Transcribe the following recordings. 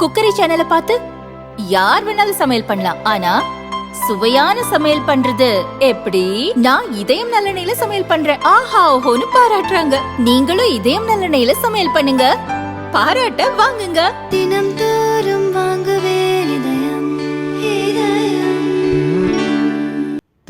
Cookery சேனலை பார்த்து யார் வேணாலும் சமையல் பண்ணலாம். ஆனா சுவையான சமையல் பண்றது எப்படி? நான் இதயம் நல்லெண்ணெயில சமையல் பண்றேன். ஆஹா ஓஹோன்னு பாராட்டுறாங்க. நீங்களும் இதயம் நல்லெண்ணெயில சமையல் பண்ணுங்க, பாராட்ட வாங்குங்க. தினம் தோறும் வாங்குவே இதயம் இதயம்.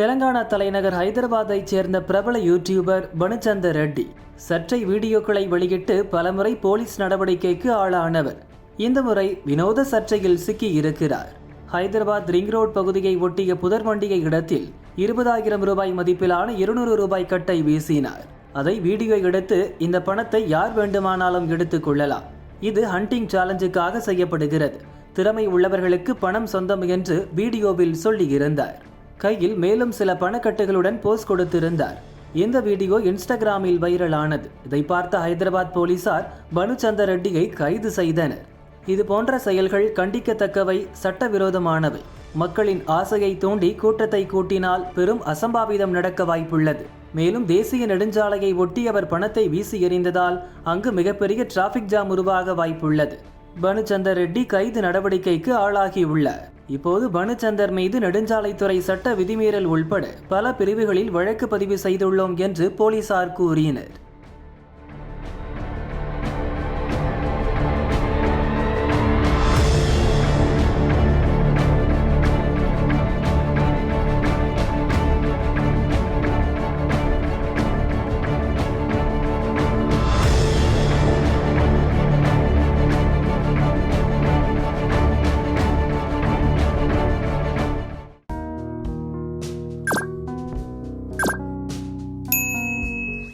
தெலங்கானா தலைநகர் ஹைதராபாத்தைச் சேர்ந்த பிரபல யூடியூபர் பனுச்சந்தர் ரெட்டி சர்ச்சை வீடியோக்களை வெளியிட்டு பலமுறை போலீஸ் நடவடிக்கைக்கு ஆளானவர். இந்த முறை வினோத சர்ச்சையில் சிக்கி இருக்கிறார். ஹைதராபாத் ரிங் ரோட் பகுதியை ஒட்டிய புதர்மண்டிகை இடத்தில் 20,000 ரூபாய் மதிப்பிலான 200 ரூபாய் கட்டை வீசினார். அதை வீடியோ எடுத்து இந்த பணத்தை யார் வேண்டுமானாலும் எடுத்துக் கொள்ளலாம், இது ஹண்டிங் சேலஞ்சுக்காக செய்யப்படுகிறது, திறமை உள்ளவர்களுக்கு பணம் சொந்தம் என்று வீடியோவில் சொல்லியிருந்தார். கையில் மேலும் சில பணக்கட்டுகளுடன் போஸ் கொடுத்திருந்தார். இந்த வீடியோ இன்ஸ்டாகிராமில் வைரலானது. இதை பார்த்த ஹைதராபாத் போலீசார் பனுச்சந்தர் ரெட்டியை கைது செய்தனர். இது போன்ற செயல்கள் கண்டிக்கத்தக்கவை, சட்டவிரோதமானவை. மக்களின் ஆசையை தூண்டி கூட்டத்தை கூட்டினால் பெரும் அசம்பாவிதம் நடக்க வாய்ப்புள்ளது. மேலும் தேசிய நெடுஞ்சாலையை ஒட்டி அவர் பணத்தை வீசி எறிந்ததால் அங்கு மிகப்பெரிய டிராபிக் ஜாம் உருவாக வாய்ப்புள்ளது. பனுச்சந்தர் ரெட்டி கைது நடவடிக்கைக்கு ஆளாகியுள்ளார். இப்போது பனுச்சந்தர் மீது நெடுஞ்சாலைத்துறை சட்ட விதிமீறல் உள்பட பல பிரிவுகளில் வழக்கு பதிவு செய்துள்ளோம் என்று போலீசார் கூறினர்.